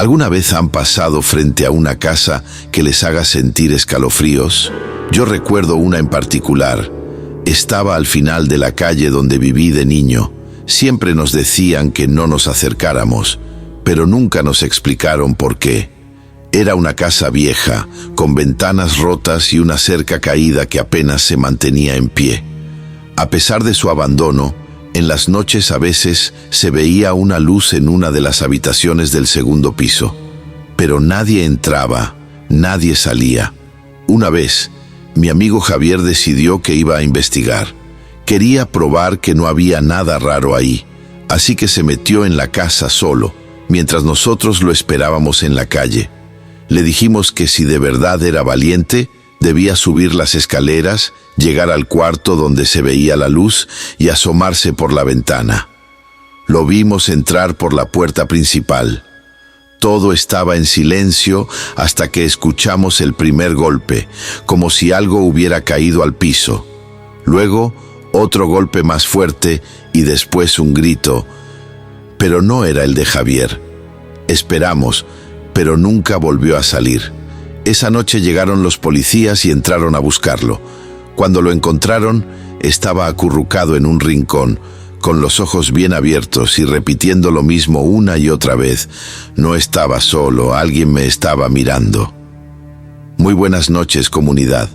¿Alguna vez han pasado frente a una casa que les haga sentir escalofríos? Yo recuerdo una en particular. Estaba al final de la calle donde viví de niño. Siempre nos decían que no nos acercáramos, pero nunca nos explicaron por qué. Era una casa vieja, con ventanas rotas y una cerca caída que apenas se mantenía en pie. A pesar de su abandono, en las noches a veces se veía una luz en una de las habitaciones del segundo piso. Pero nadie entraba, nadie salía. Una vez, mi amigo Javier decidió que iba a investigar. Quería probar que no había nada raro ahí, así que se metió en la casa solo, mientras nosotros lo esperábamos en la calle. Le dijimos que si de verdad era valiente, debía subir las escaleras, llegar al cuarto donde se veía la luz y asomarse por la ventana. Lo vimos entrar por la puerta principal. Todo estaba en silencio hasta que escuchamos el primer golpe, como si algo hubiera caído al piso. Luego, otro golpe más fuerte y después un grito, pero no era el de Javier. Esperamos, pero nunca volvió a salir. Esa noche llegaron los policías y entraron a buscarlo. Cuando lo encontraron, estaba acurrucado en un rincón, con los ojos bien abiertos y repitiendo lo mismo una y otra vez. No estaba solo, alguien me estaba mirando. Muy buenas noches, comunidad.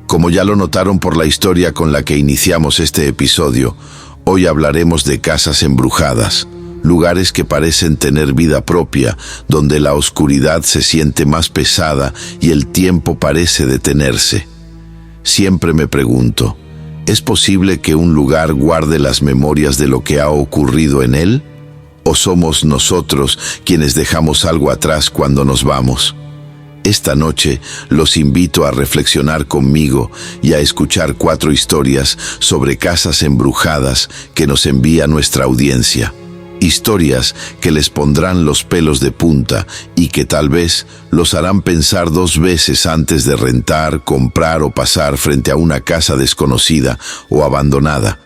Como ya lo notaron por la historia con la que iniciamos este episodio, hoy hablaremos de casas embrujadas, lugares que parecen tener vida propia, donde la oscuridad se siente más pesada y el tiempo parece detenerse. Siempre me pregunto, ¿es posible que un lugar guarde las memorias de lo que ha ocurrido en él? ¿O somos nosotros quienes dejamos algo atrás cuando nos vamos? Esta noche los invito a reflexionar conmigo y a escuchar 4 historias sobre casas embrujadas que nos envía nuestra audiencia. Historias que les pondrán los pelos de punta y que tal vez los harán pensar 2 veces antes de rentar, comprar o pasar frente a una casa desconocida o abandonada.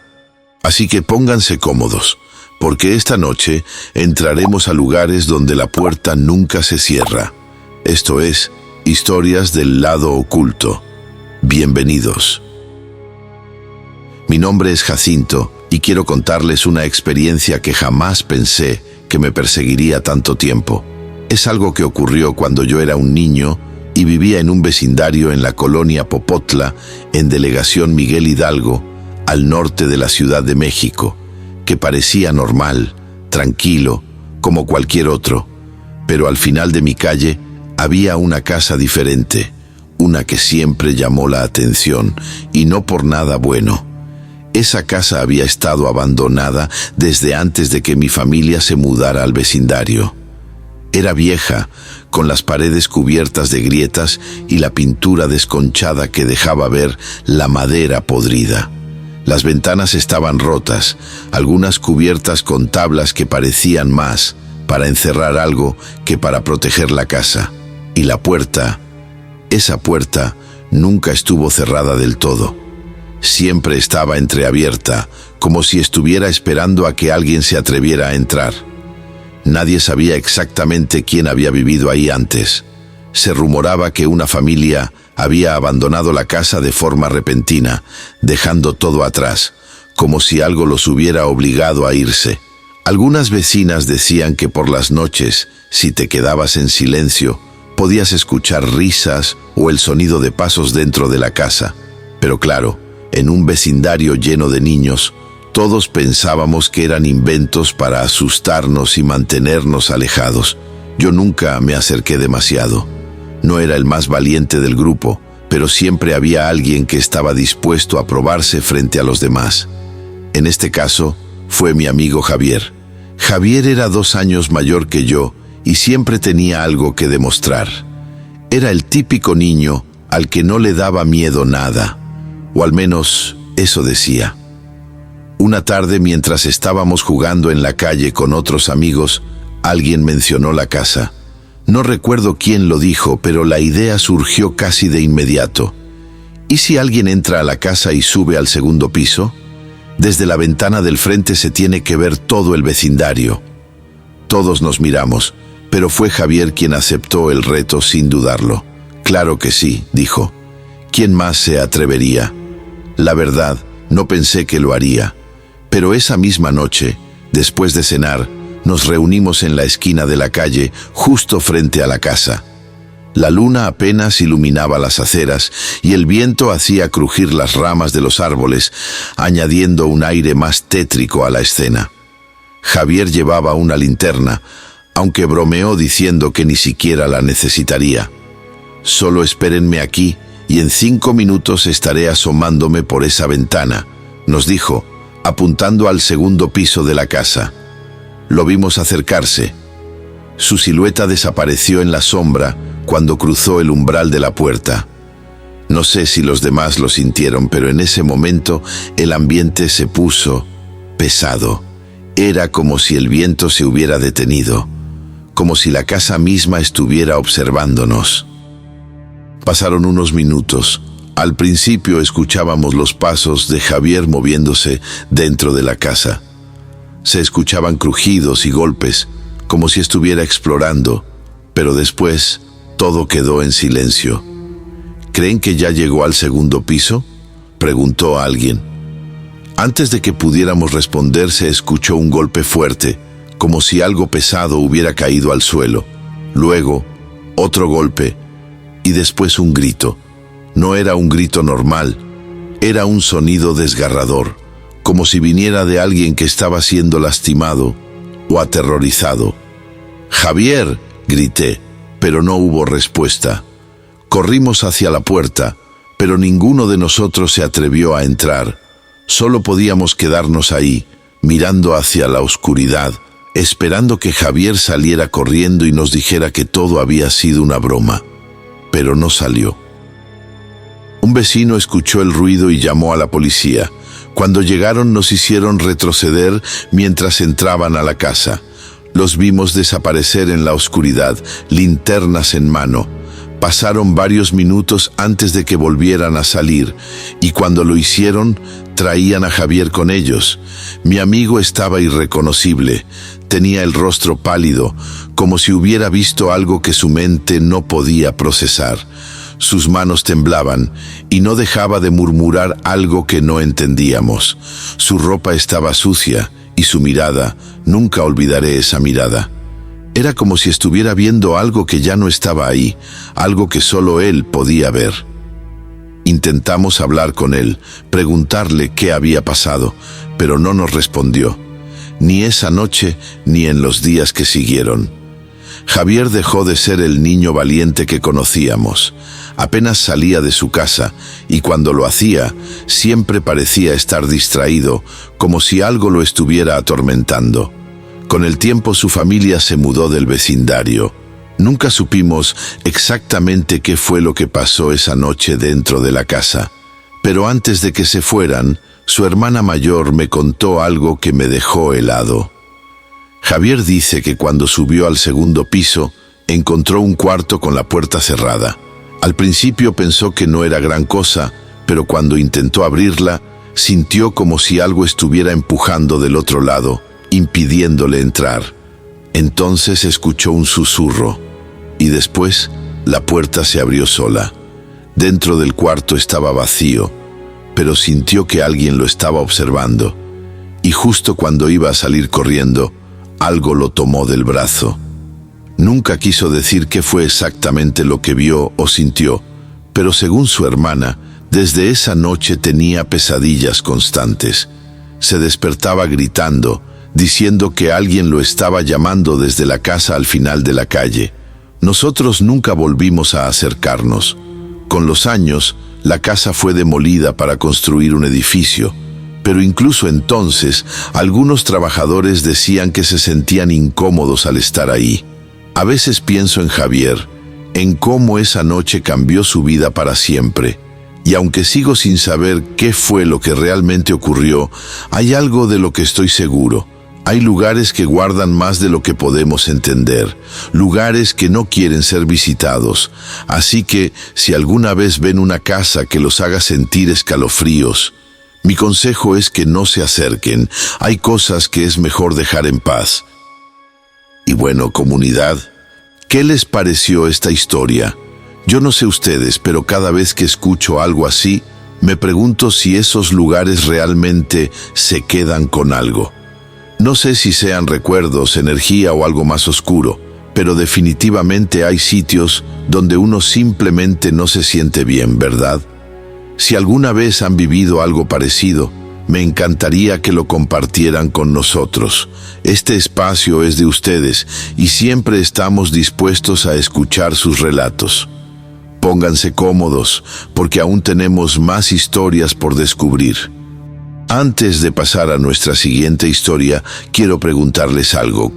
Así que pónganse cómodos, porque esta noche entraremos a lugares donde la puerta nunca se cierra. Esto es, historias del lado oculto. Bienvenidos. Mi nombre es Jacinto y quiero contarles una experiencia que jamás pensé que me perseguiría tanto tiempo. Es algo que ocurrió cuando yo era un niño y vivía en un vecindario en la colonia Popotla, en Delegación Miguel Hidalgo, al norte de la Ciudad de México, que parecía normal, tranquilo, como cualquier otro. Pero al final de mi calle había una casa diferente, una que siempre llamó la atención, y no por nada bueno. Esa casa había estado abandonada desde antes de que mi familia se mudara al vecindario. Era vieja, con las paredes cubiertas de grietas y la pintura desconchada que dejaba ver la madera podrida. Las ventanas estaban rotas, algunas cubiertas con tablas que parecían más para encerrar algo que para proteger la casa. Y la puerta, esa puerta, nunca estuvo cerrada del todo. Siempre estaba entreabierta, como si estuviera esperando a que alguien se atreviera a entrar. Nadie sabía exactamente quién había vivido ahí antes. Se rumoraba que una familia había abandonado la casa de forma repentina, dejando todo atrás, como si algo los hubiera obligado a irse. Algunas vecinas decían que por las noches, si te quedabas en silencio, podías escuchar risas o el sonido de pasos dentro de la casa. Pero claro, en un vecindario lleno de niños, todos pensábamos que eran inventos para asustarnos y mantenernos alejados. Yo nunca me acerqué demasiado. No era el más valiente del grupo, pero siempre había alguien que estaba dispuesto a probarse frente a los demás. En este caso, fue mi amigo Javier. Javier era 2 años mayor que yo y siempre tenía algo que demostrar. Era el típico niño al que no le daba miedo nada, o al menos eso decía. Una tarde, mientras estábamos jugando en la calle con otros amigos, alguien mencionó la casa. No recuerdo quién lo dijo, pero la idea surgió casi de inmediato. ¿Y si alguien entra a la casa y sube al segundo piso? Desde la ventana del frente se tiene que ver todo el vecindario. Todos nos miramos, pero fue Javier quien aceptó el reto sin dudarlo. Claro que sí, dijo. ¿Quién más se atrevería? La verdad, no pensé que lo haría. Pero esa misma noche, después de cenar, nos reunimos en la esquina de la calle, justo frente a la casa. La luna apenas iluminaba las aceras y el viento hacía crujir las ramas de los árboles, añadiendo un aire más tétrico a la escena. Javier llevaba una linterna, aunque bromeó diciendo que ni siquiera la necesitaría. «Solo espérenme aquí y en 5 minutos estaré asomándome por esa ventana», nos dijo, apuntando al segundo piso de la casa. Lo vimos acercarse. Su silueta desapareció en la sombra cuando cruzó el umbral de la puerta. No sé si los demás lo sintieron, pero en ese momento el ambiente se puso pesado. Era como si el viento se hubiera detenido, como si la casa misma estuviera observándonos. Pasaron unos minutos. Al principio escuchábamos los pasos de Javier moviéndose dentro de la casa. Se escuchaban crujidos y golpes, como si estuviera explorando, pero después todo quedó en silencio. ¿Creen que ya llegó al segundo piso?, preguntó alguien. Antes de que pudiéramos responder, se escuchó un golpe fuerte, como si algo pesado hubiera caído al suelo. Luego, otro golpe, y después un grito. No era un grito normal, era un sonido desgarrador, como si viniera de alguien que estaba siendo lastimado o aterrorizado. «¡Javier!», grité, pero no hubo respuesta. Corrimos hacia la puerta, pero ninguno de nosotros se atrevió a entrar. Solo podíamos quedarnos ahí, mirando hacia la oscuridad, esperando que Javier saliera corriendo y nos dijera que todo había sido una broma. Pero no salió. Un vecino escuchó el ruido y llamó a la policía. Cuando llegaron nos hicieron retroceder mientras entraban a la casa. Los vimos desaparecer en la oscuridad, linternas en mano. Pasaron varios minutos antes de que volvieran a salir, y cuando lo hicieron, traían a Javier con ellos. Mi amigo estaba irreconocible. Tenía el rostro pálido, como si hubiera visto algo que su mente no podía procesar. Sus manos temblaban y no dejaba de murmurar algo que no entendíamos. Su ropa estaba sucia y su mirada, nunca olvidaré esa mirada. Era como si estuviera viendo algo que ya no estaba ahí, algo que solo él podía ver. Intentamos hablar con él, preguntarle qué había pasado, pero no nos respondió, ni esa noche ni en los días que siguieron. Javier dejó de ser el niño valiente que conocíamos. Apenas salía de su casa, y cuando lo hacía, siempre parecía estar distraído, como si algo lo estuviera atormentando. Con el tiempo su familia se mudó del vecindario. Nunca supimos exactamente qué fue lo que pasó esa noche dentro de la casa. Pero antes de que se fueran, su hermana mayor me contó algo que me dejó helado. Javier dice que cuando subió al segundo piso, encontró un cuarto con la puerta cerrada. Al principio pensó que no era gran cosa, pero cuando intentó abrirla, sintió como si algo estuviera empujando del otro lado, impidiéndole entrar. Entonces escuchó un susurro, y después la puerta se abrió sola. Dentro del cuarto estaba vacío, pero sintió que alguien lo estaba observando, y justo cuando iba a salir corriendo, algo lo tomó del brazo. Nunca quiso decir qué fue exactamente lo que vio o sintió, pero según su hermana, desde esa noche tenía pesadillas constantes. Se despertaba gritando, diciendo que alguien lo estaba llamando desde la casa al final de la calle. Nosotros nunca volvimos a acercarnos. Con los años, la casa fue demolida para construir un edificio, pero incluso entonces, algunos trabajadores decían que se sentían incómodos al estar ahí. A veces pienso en Javier, en cómo esa noche cambió su vida para siempre. Y aunque sigo sin saber qué fue lo que realmente ocurrió, hay algo de lo que estoy seguro. Hay lugares que guardan más de lo que podemos entender, lugares que no quieren ser visitados. Así que, si alguna vez ven una casa que los haga sentir escalofríos, mi consejo es que no se acerquen. Hay cosas que es mejor dejar en paz. Y bueno, comunidad, ¿Qué les pareció esta historia? Yo no sé ustedes, pero cada vez que escucho algo así, me pregunto si esos lugares realmente se quedan con algo. No sé si sean recuerdos, energía o algo más oscuro, pero definitivamente hay sitios donde uno simplemente no se siente bien, ¿verdad? Si alguna vez han vivido algo parecido, me encantaría que lo compartieran con nosotros. Este espacio es de ustedes y siempre estamos dispuestos a escuchar sus relatos. Pónganse cómodos, porque aún tenemos más historias por descubrir. Antes de pasar a nuestra siguiente historia, quiero preguntarles algo.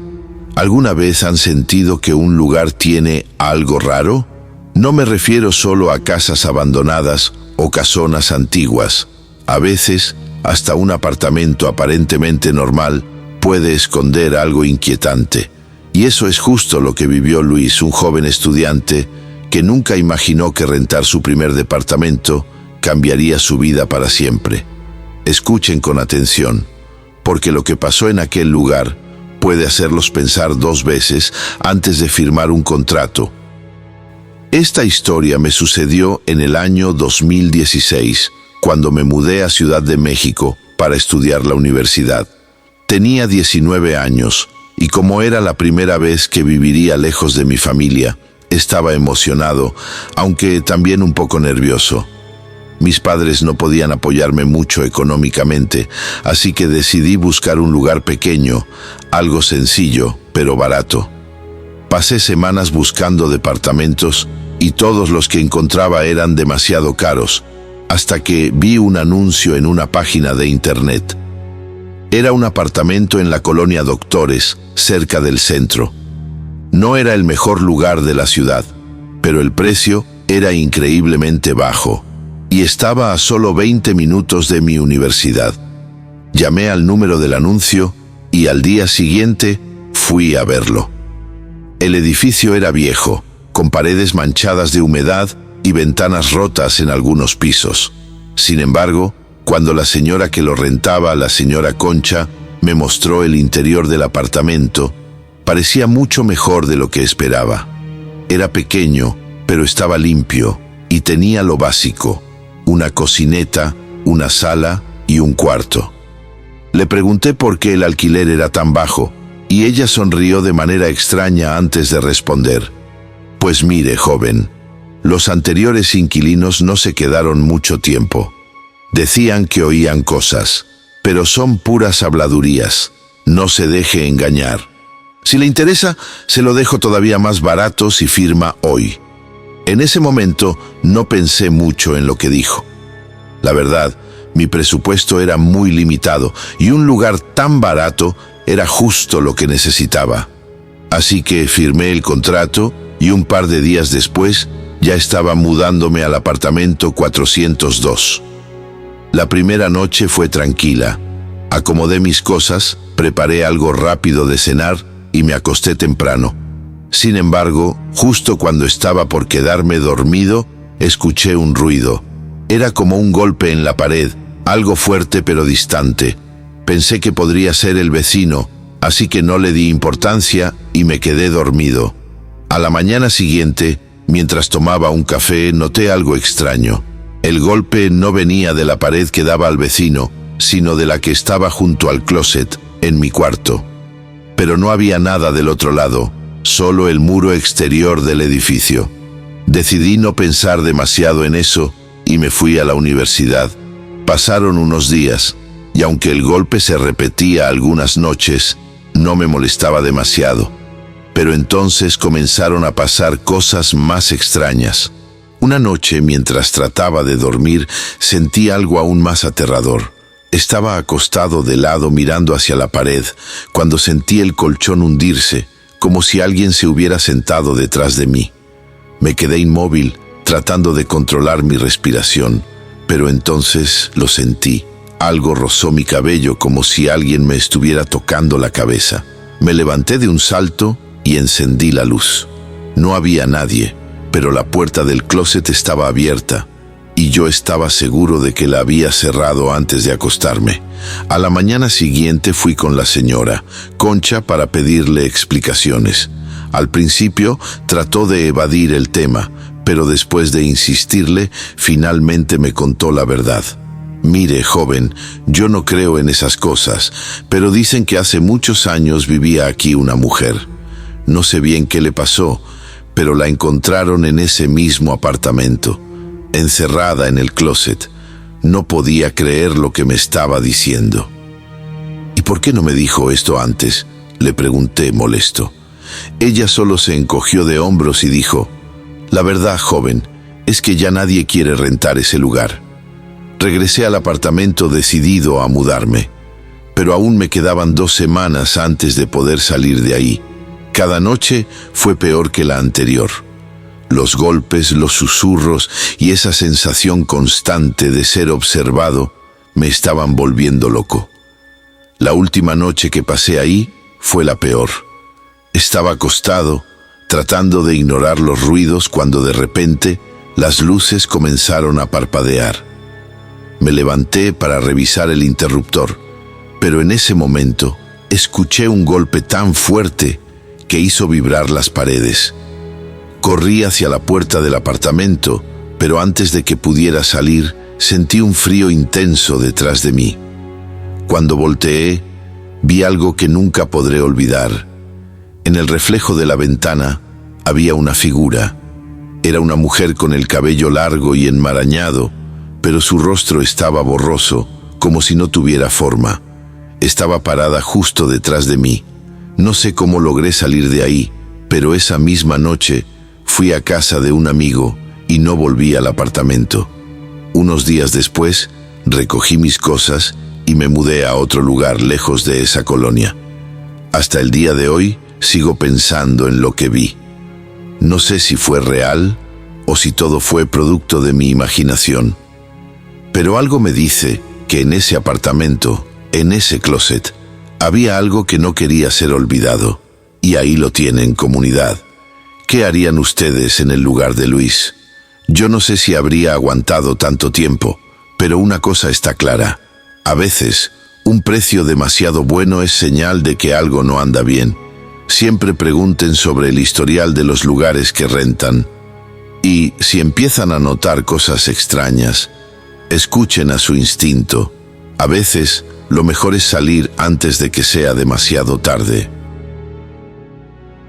¿Alguna vez han sentido que un lugar tiene algo raro? No me refiero solo a casas abandonadas o casonas antiguas. A veces, hasta un apartamento aparentemente normal puede esconder algo inquietante. Y eso es justo lo que vivió Luis, un joven estudiante que nunca imaginó que rentar su primer departamento cambiaría su vida para siempre. Escuchen con atención, porque lo que pasó en aquel lugar puede hacerlos pensar 2 veces antes de firmar un contrato. Esta historia me sucedió en el año 2016, cuando me mudé a Ciudad de México para estudiar la universidad. Tenía 19 años, y como era la primera vez que viviría lejos de mi familia, estaba emocionado, aunque también un poco nervioso. Mis padres no podían apoyarme mucho económicamente, así que decidí buscar un lugar pequeño, algo sencillo, pero barato. Pasé semanas buscando departamentos y todos los que encontraba eran demasiado caros, hasta que vi un anuncio en una página de internet. Era un apartamento en la colonia Doctores, cerca del centro. No era el mejor lugar de la ciudad, pero el precio era increíblemente bajo y estaba a solo 20 minutos de mi universidad. Llamé al número del anuncio y al día siguiente fui a verlo. El edificio era viejo, con paredes manchadas de humedad y ventanas rotas en algunos pisos. Sin embargo, cuando la señora que lo rentaba, la señora Concha, me mostró el interior del apartamento, parecía mucho mejor de lo que esperaba. Era pequeño, pero estaba limpio y tenía lo básico: una cocineta, una sala y un cuarto. Le pregunté por qué el alquiler era tan bajo y ella sonrió de manera extraña antes de responder. Pues mire, joven, los anteriores inquilinos no se quedaron mucho tiempo. Decían que oían cosas, pero son puras habladurías. No se deje engañar. Si le interesa, se lo dejo todavía más barato si firma hoy. En ese momento no pensé mucho en lo que dijo. La verdad, mi presupuesto era muy limitado y un lugar tan barato era justo lo que necesitaba. Así que firmé el contrato y un par de días después ya estaba mudándome al apartamento 402. La primera noche fue tranquila. Acomodé mis cosas, preparé algo rápido de cenar y me acosté temprano. Sin embargo, justo cuando estaba por quedarme dormido, escuché un ruido. Era como un golpe en la pared, algo fuerte pero distante. Pensé que podría ser el vecino, así que no le di importancia y me quedé dormido. A la mañana siguiente, mientras tomaba un café, noté algo extraño. El golpe no venía de la pared que daba al vecino, sino de la que estaba junto al closet, en mi cuarto. Pero no había nada del otro lado, solo el muro exterior del edificio. Decidí no pensar demasiado en eso y me fui a la universidad. Pasaron unos días, y aunque el golpe se repetía algunas noches, no me molestaba demasiado. Pero entonces comenzaron a pasar cosas más extrañas. Una noche, mientras trataba de dormir, sentí algo aún más aterrador. Estaba acostado de lado mirando hacia la pared, cuando sentí el colchón hundirse, como si alguien se hubiera sentado detrás de mí. Me quedé inmóvil, tratando de controlar mi respiración, pero entonces lo sentí. Algo rozó mi cabello como si alguien me estuviera tocando la cabeza. Me levanté de un salto y encendí la luz. No había nadie, pero la puerta del closet estaba abierta y yo estaba seguro de que la había cerrado antes de acostarme. A la mañana siguiente fui con la señora Concha para pedirle explicaciones. Al principio trató de evadir el tema, pero después de insistirle, finalmente me contó la verdad. Mire, joven, yo no creo en esas cosas, pero dicen que hace muchos años vivía aquí una mujer. No sé bien qué le pasó, pero la encontraron en ese mismo apartamento, encerrada en el closet. No podía creer lo que me estaba diciendo. ¿Y por qué no me dijo esto antes?, le pregunté molesto. Ella solo se encogió de hombros y dijo: la verdad, joven, es que ya nadie quiere rentar ese lugar. Regresé al apartamento decidido a mudarme, pero aún me quedaban 2 semanas antes de poder salir de ahí. Cada noche fue peor que la anterior. Los golpes, los susurros y esa sensación constante de ser observado me estaban volviendo loco. La última noche que pasé ahí fue la peor. Estaba acostado, tratando de ignorar los ruidos, cuando de repente las luces comenzaron a parpadear. Me levanté para revisar el interruptor, pero en ese momento escuché un golpe tan fuerte que hizo vibrar las paredes. Corrí hacia la puerta del apartamento, pero antes de que pudiera salir, sentí un frío intenso detrás de mí. Cuando volteé, vi algo que nunca podré olvidar. En el reflejo de la ventana había una figura. Era una mujer con el cabello largo y enmarañado, pero su rostro estaba borroso, como si no tuviera forma. Estaba parada justo detrás de mí. No sé cómo logré salir de ahí, pero esa misma noche fui a casa de un amigo y no volví al apartamento. Unos días después, recogí mis cosas y me mudé a otro lugar lejos de esa colonia. Hasta el día de hoy, sigo pensando en lo que vi. No sé si fue real o si todo fue producto de mi imaginación. Pero algo me dice que en ese apartamento, en ese closet, había algo que no quería ser olvidado. Y ahí lo tienen, comunidad. ¿Qué harían ustedes en el lugar de Luis? Yo no sé si habría aguantado tanto tiempo, pero una cosa está clara. A veces, un precio demasiado bueno es señal de que algo no anda bien. Siempre pregunten sobre el historial de los lugares que rentan. Y si empiezan a notar cosas extrañas, escuchen a su instinto. A veces, lo mejor es salir antes de que sea demasiado tarde.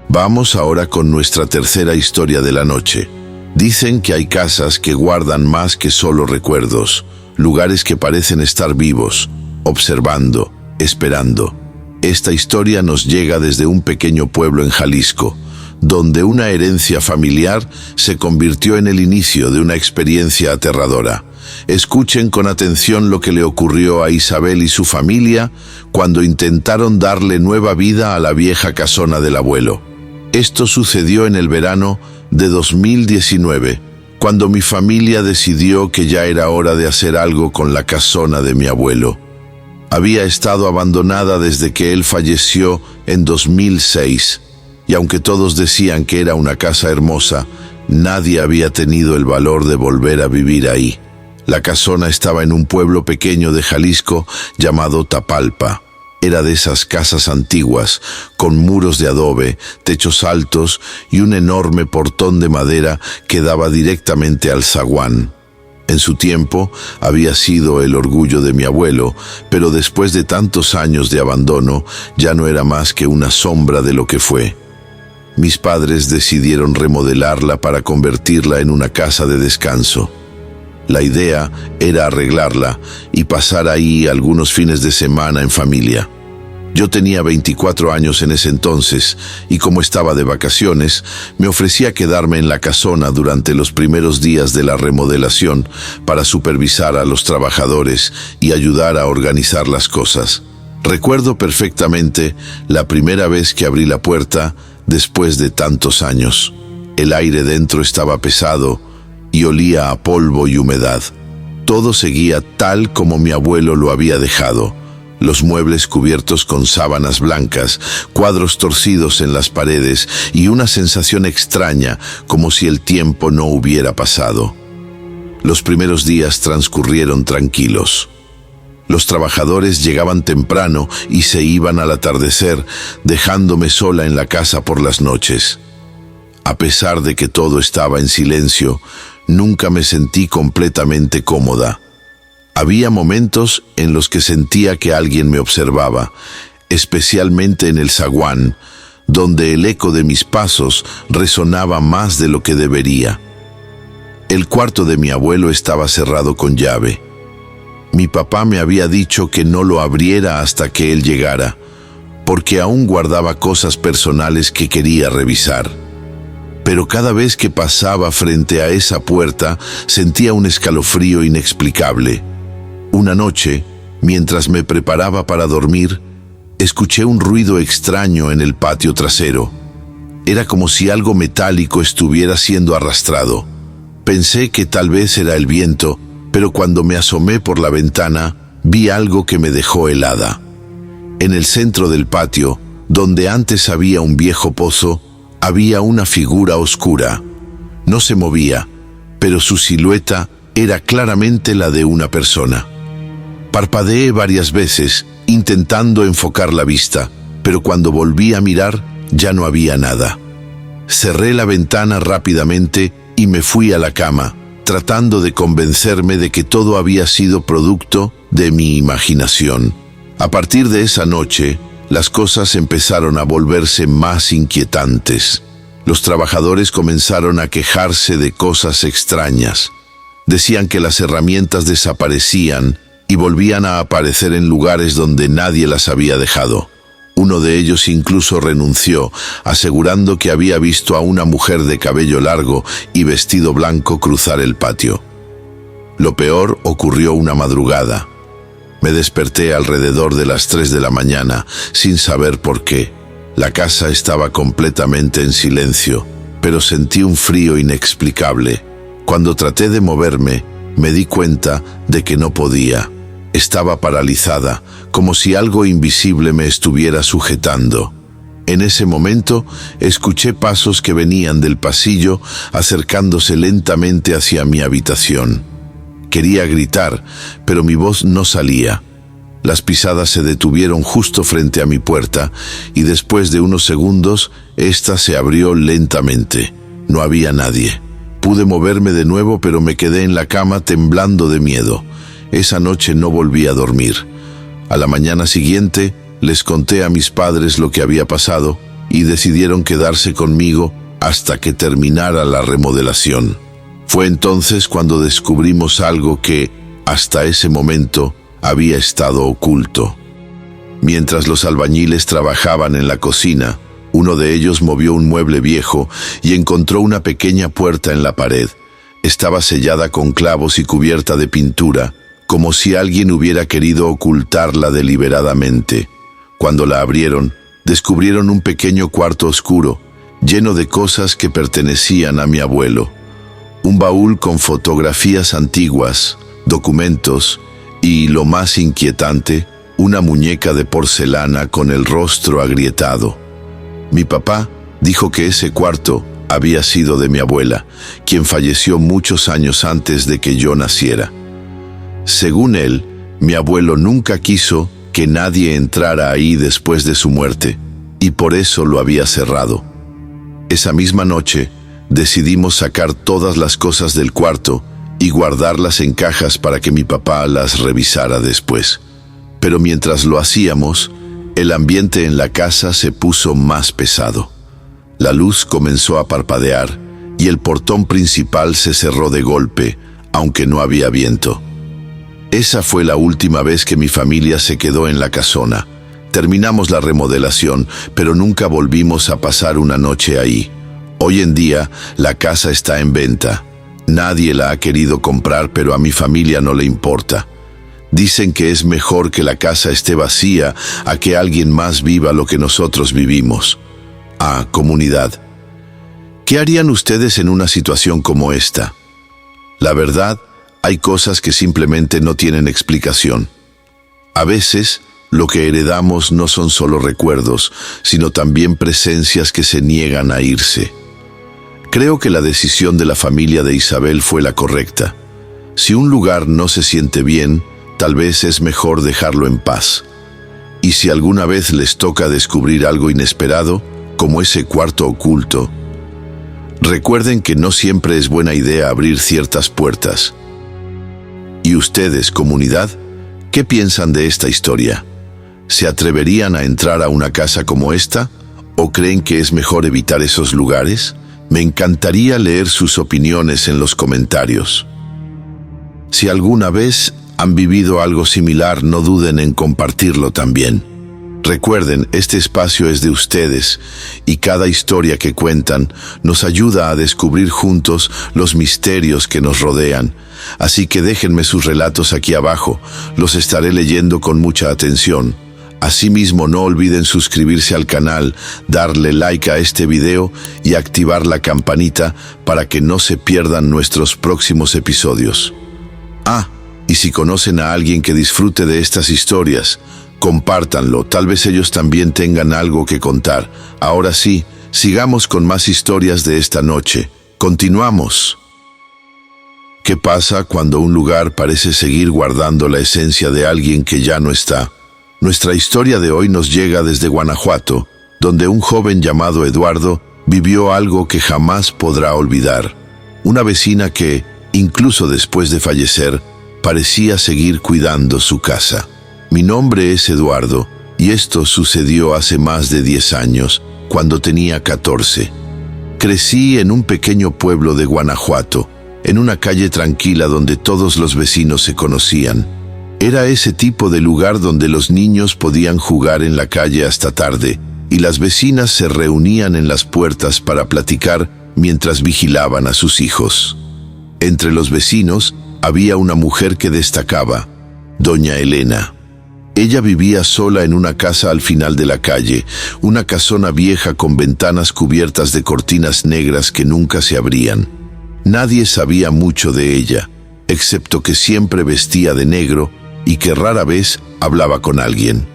Vamos ahora con nuestra tercera historia de la noche. Dicen que hay casas que guardan más que solo recuerdos, lugares que parecen estar vivos, observando, esperando. Esta historia nos llega desde un pequeño pueblo en Jalisco, donde una herencia familiar se convirtió en el inicio de una experiencia aterradora. Escuchen con atención lo que le ocurrió a Isabel y su familia cuando intentaron darle nueva vida a la vieja casona del abuelo. Esto sucedió en el verano de 2019, cuando mi familia decidió que ya era hora de hacer algo con la casona de mi abuelo. Había estado abandonada desde que él falleció en 2006, y aunque todos decían que era una casa hermosa, nadie había tenido el valor de volver a vivir ahí. La casona estaba en un pueblo pequeño de Jalisco llamado Tapalpa. Era de esas casas antiguas, con muros de adobe, techos altos y un enorme portón de madera que daba directamente al zaguán. En su tiempo había sido el orgullo de mi abuelo, pero después de tantos años de abandono ya no era más que una sombra de lo que fue. Mis padres decidieron remodelarla para convertirla en una casa de descanso. La idea era arreglarla y pasar ahí algunos fines de semana en familia. Yo tenía 24 años en ese entonces y como estaba de vacaciones, me ofrecí a quedarme en la casona durante los primeros días de la remodelación para supervisar a los trabajadores y ayudar a organizar las cosas. Recuerdo perfectamente la primera vez que abrí la puerta después de tantos años. El aire dentro estaba pesado y olía a polvo y humedad. Todo seguía tal como mi abuelo lo había dejado. Los muebles cubiertos con sábanas blancas, cuadros torcidos en las paredes y una sensación extraña como si el tiempo no hubiera pasado. Los primeros días transcurrieron tranquilos. Los trabajadores llegaban temprano y se iban al atardecer, dejándome sola en la casa por las noches. A pesar de que todo estaba en silencio, nunca me sentí completamente cómoda. Había momentos en los que sentía que alguien me observaba, especialmente en el zaguán, donde el eco de mis pasos resonaba más de lo que debería. El cuarto de mi abuelo estaba cerrado con llave. Mi papá me había dicho que no lo abriera hasta que él llegara, porque aún guardaba cosas personales que quería revisar. Pero cada vez que pasaba frente a esa puerta, sentía un escalofrío inexplicable. Una noche, mientras me preparaba para dormir, escuché un ruido extraño en el patio trasero. Era como si algo metálico estuviera siendo arrastrado. Pensé que tal vez era el viento, pero cuando me asomé por la ventana, vi algo que me dejó helada. En el centro del patio, donde antes había un viejo pozo, había una figura oscura. No se movía, pero su silueta era claramente la de una persona. Parpadeé varias veces, intentando enfocar la vista, pero cuando volví a mirar, ya no había nada. Cerré la ventana rápidamente y me fui a la cama, tratando de convencerme de que todo había sido producto de mi imaginación. A partir de esa noche, las cosas empezaron a volverse más inquietantes. Los trabajadores comenzaron a quejarse de cosas extrañas. Decían que las herramientas desaparecían y volvían a aparecer en lugares donde nadie las había dejado. Uno de ellos incluso renunció, asegurando que había visto a una mujer de cabello largo y vestido blanco cruzar el patio. Lo peor ocurrió una madrugada. Me desperté alrededor de las 3 de la mañana, sin saber por qué. La casa estaba completamente en silencio, pero sentí un frío inexplicable. Cuando traté de moverme, me di cuenta de que no podía. Estaba paralizada, como si algo invisible me estuviera sujetando. En ese momento, escuché pasos que venían del pasillo, acercándose lentamente hacia mi habitación. Quería gritar, pero mi voz no salía. Las pisadas se detuvieron justo frente a mi puerta, y después de unos segundos, ésta se abrió lentamente. No había nadie. Pude moverme de nuevo, pero me quedé en la cama temblando de miedo. Esa noche no volví a dormir. A la mañana siguiente, les conté a mis padres lo que había pasado y decidieron quedarse conmigo hasta que terminara la remodelación. Fue entonces cuando descubrimos algo que, hasta ese momento, había estado oculto. Mientras los albañiles trabajaban en la cocina, uno de ellos movió un mueble viejo y encontró una pequeña puerta en la pared. Estaba sellada con clavos y cubierta de pintura, como si alguien hubiera querido ocultarla deliberadamente. Cuando la abrieron, descubrieron un pequeño cuarto oscuro, lleno de cosas que pertenecían a mi abuelo. Un baúl con fotografías antiguas, documentos y, lo más inquietante, una muñeca de porcelana con el rostro agrietado. Mi papá dijo que ese cuarto había sido de mi abuela, quien falleció muchos años antes de que yo naciera. Según él, mi abuelo nunca quiso que nadie entrara ahí después de su muerte, y por eso lo había cerrado. Esa misma noche, decidimos sacar todas las cosas del cuarto y guardarlas en cajas para que mi papá las revisara después. Pero mientras lo hacíamos, el ambiente en la casa se puso más pesado. La luz comenzó a parpadear y el portón principal se cerró de golpe, aunque no había viento. Esa fue la última vez que mi familia se quedó en la casona. Terminamos la remodelación, pero nunca volvimos a pasar una noche ahí. Hoy en día, la casa está en venta. Nadie la ha querido comprar, pero a mi familia no le importa. Dicen que es mejor que la casa esté vacía a que alguien más viva lo que nosotros vivimos. Comunidad, ¿qué harían ustedes en una situación como esta? La verdad, hay cosas que simplemente no tienen explicación. A veces, lo que heredamos no son solo recuerdos, sino también presencias que se niegan a irse. Creo que la decisión de la familia de Isabel fue la correcta. Si un lugar no se siente bien, tal vez es mejor dejarlo en paz. Y si alguna vez les toca descubrir algo inesperado, como ese cuarto oculto, recuerden que no siempre es buena idea abrir ciertas puertas. ¿Y ustedes, comunidad, qué piensan de esta historia? ¿Se atreverían a entrar a una casa como esta? ¿O creen que es mejor evitar esos lugares? Me encantaría leer sus opiniones en los comentarios. Si alguna vez han vivido algo similar, no duden en compartirlo también. Recuerden, este espacio es de ustedes y cada historia que cuentan nos ayuda a descubrir juntos los misterios que nos rodean. Así que déjenme sus relatos aquí abajo, los estaré leyendo con mucha atención. Asimismo, no olviden suscribirse al canal, darle like a este video y activar la campanita para que no se pierdan nuestros próximos episodios. Y si conocen a alguien que disfrute de estas historias, compártanlo, tal vez ellos también tengan algo que contar. Ahora sí, sigamos con más historias de esta noche. Continuamos. ¿Qué pasa cuando un lugar parece seguir guardando la esencia de alguien que ya no está? Nuestra historia de hoy nos llega desde Guanajuato, donde un joven llamado Eduardo vivió algo que jamás podrá olvidar. Una vecina que, incluso después de fallecer, parecía seguir cuidando su casa. Mi nombre es Eduardo, y esto sucedió hace más de 10 años, cuando tenía 14. Crecí en un pequeño pueblo de Guanajuato, en una calle tranquila donde todos los vecinos se conocían. Era ese tipo de lugar donde los niños podían jugar en la calle hasta tarde, y las vecinas se reunían en las puertas para platicar mientras vigilaban a sus hijos. Entre los vecinos había una mujer que destacaba, doña Elena. Ella vivía sola en una casa al final de la calle, una casona vieja con ventanas cubiertas de cortinas negras que nunca se abrían. Nadie sabía mucho de ella, excepto que siempre vestía de negro y que rara vez hablaba con alguien.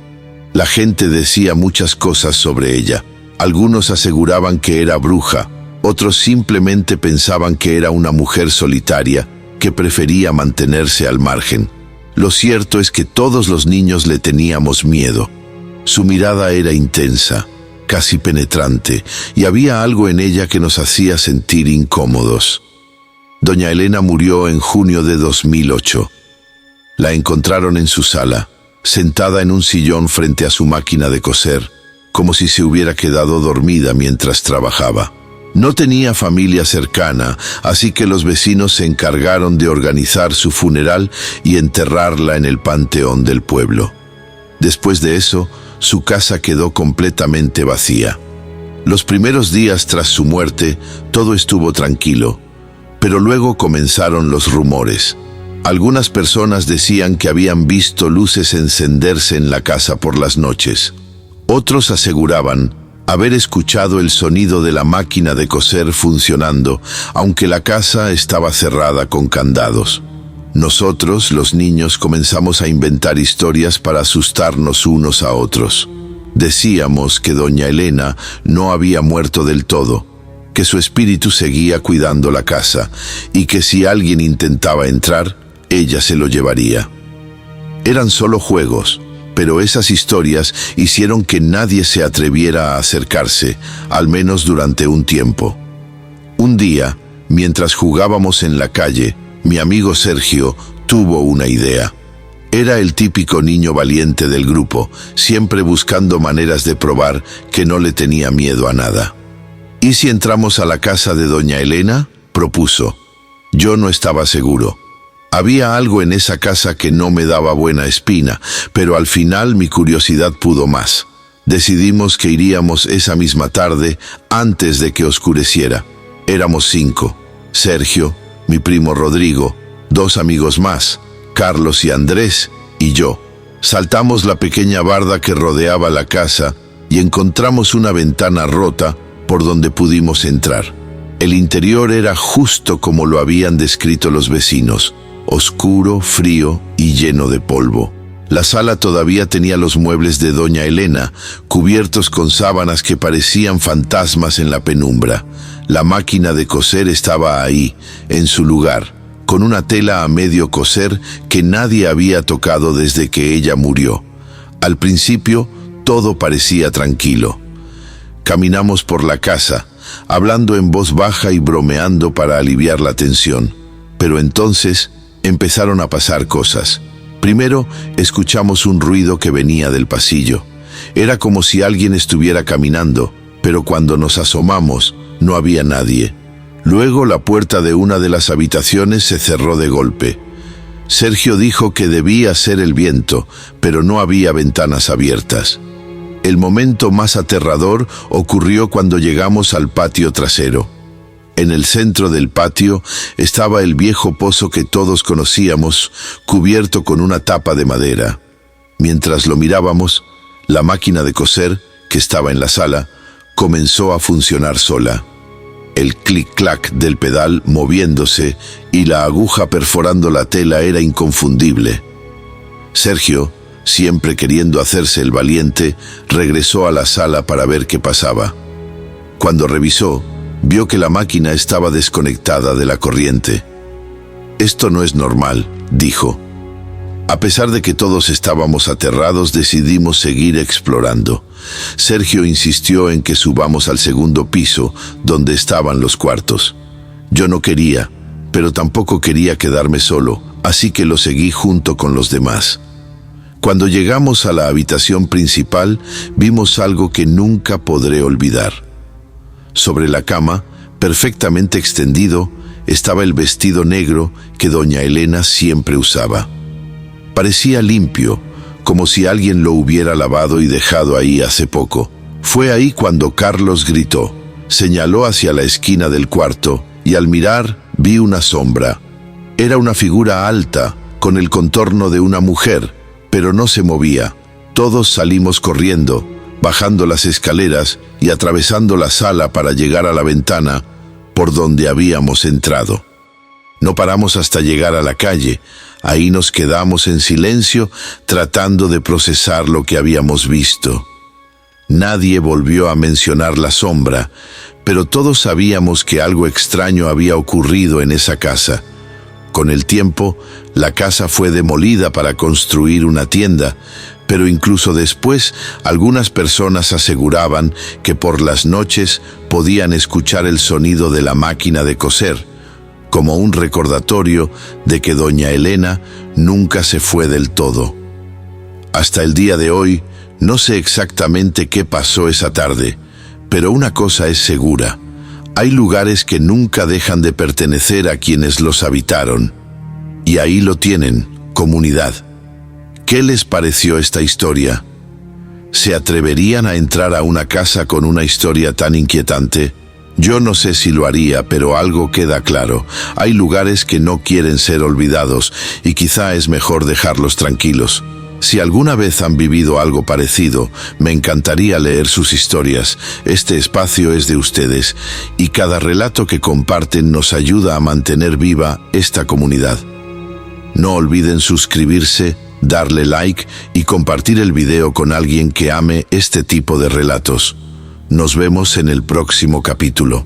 La gente decía muchas cosas sobre ella. Algunos aseguraban que era bruja, otros simplemente pensaban que era una mujer solitaria que prefería mantenerse al margen. Lo cierto es que todos los niños le teníamos miedo. Su mirada era intensa, casi penetrante, y había algo en ella que nos hacía sentir incómodos. Doña Elena murió en junio de 2008. La encontraron en su sala, sentada en un sillón frente a su máquina de coser, como si se hubiera quedado dormida mientras trabajaba. No tenía familia cercana, así que los vecinos se encargaron de organizar su funeral y enterrarla en el panteón del pueblo. Después de eso, su casa quedó completamente vacía. Los primeros días tras su muerte, todo estuvo tranquilo, pero luego comenzaron los rumores. Algunas personas decían que habían visto luces encenderse en la casa por las noches. Otros aseguraban haber escuchado el sonido de la máquina de coser funcionando, aunque la casa estaba cerrada con candados. Nosotros, los niños, comenzamos a inventar historias para asustarnos unos a otros. Decíamos que doña Elena no había muerto del todo, que su espíritu seguía cuidando la casa y que si alguien intentaba entrar, ella se lo llevaría. Eran solo juegos, pero esas historias hicieron que nadie se atreviera a acercarse, al menos durante un tiempo. Un día, mientras jugábamos en la calle, mi amigo Sergio tuvo una idea. Era el típico niño valiente del grupo, siempre buscando maneras de probar que no le tenía miedo a nada. ¿Y si entramos a la casa de doña Elena?, propuso. Yo no estaba seguro. Había algo en esa casa que no me daba buena espina, pero al final mi curiosidad pudo más. Decidimos que iríamos esa misma tarde, antes de que oscureciera. Éramos 5. Sergio, mi primo Rodrigo, 2 amigos más, Carlos y Andrés, y yo. Saltamos la pequeña barda que rodeaba la casa y encontramos una ventana rota por donde pudimos entrar. El interior era justo como lo habían descrito los vecinos. Oscuro, frío y lleno de polvo. La sala todavía tenía los muebles de doña Elena, cubiertos con sábanas que parecían fantasmas en la penumbra. La máquina de coser estaba ahí, en su lugar, con una tela a medio coser que nadie había tocado desde que ella murió. Al principio, todo parecía tranquilo. Caminamos por la casa, hablando en voz baja y bromeando para aliviar la tensión. Pero entonces empezaron a pasar cosas. Primero, escuchamos un ruido que venía del pasillo. Era como si alguien estuviera caminando, pero cuando nos asomamos, no había nadie. Luego, la puerta de una de las habitaciones se cerró de golpe. Sergio dijo que debía ser el viento, pero no había ventanas abiertas. El momento más aterrador ocurrió cuando llegamos al patio trasero. En el centro del patio estaba el viejo pozo que todos conocíamos, cubierto con una tapa de madera. Mientras lo mirábamos, la máquina de coser, que estaba en la sala, comenzó a funcionar sola. El clic-clac del pedal moviéndose y la aguja perforando la tela era inconfundible. Sergio, siempre queriendo hacerse el valiente, regresó a la sala para ver qué pasaba. Cuando revisó, vio que la máquina estaba desconectada de la corriente. «Esto no es normal», dijo. A pesar de que todos estábamos aterrados, decidimos seguir explorando. Sergio insistió en que subamos al segundo piso, donde estaban los cuartos. Yo no quería, pero tampoco quería quedarme solo, así que lo seguí junto con los demás. Cuando llegamos a la habitación principal, vimos algo que nunca podré olvidar. Sobre la cama, perfectamente extendido, estaba el vestido negro que doña Elena siempre usaba. Parecía limpio, como si alguien lo hubiera lavado y dejado ahí hace poco. Fue ahí cuando Carlos gritó. Señaló hacia la esquina del cuarto y al mirar vi una sombra. Era una figura alta, con el contorno de una mujer, pero no se movía. Todos salimos corriendo, bajando las escaleras y atravesando la sala para llegar a la ventana por donde habíamos entrado. No paramos hasta llegar a la calle. Ahí nos quedamos en silencio, tratando de procesar lo que habíamos visto. Nadie volvió a mencionar la sombra, pero todos sabíamos que algo extraño había ocurrido en esa casa. Con el tiempo, la casa fue demolida para construir una tienda, pero incluso después, algunas personas aseguraban que por las noches podían escuchar el sonido de la máquina de coser, como un recordatorio de que doña Elena nunca se fue del todo. Hasta el día de hoy, no sé exactamente qué pasó esa tarde, pero una cosa es segura: hay lugares que nunca dejan de pertenecer a quienes los habitaron. Y ahí lo tienen, comunidad. ¿Qué les pareció esta historia? ¿Se atreverían a entrar a una casa con una historia tan inquietante? Yo no sé si lo haría, pero algo queda claro: hay lugares que no quieren ser olvidados y quizá es mejor dejarlos tranquilos. Si alguna vez han vivido algo parecido, me encantaría leer sus historias. Este espacio es de ustedes y cada relato que comparten nos ayuda a mantener viva esta comunidad. No olviden suscribirse, darle like y compartir el video con alguien que ame este tipo de relatos. Nos vemos en el próximo capítulo.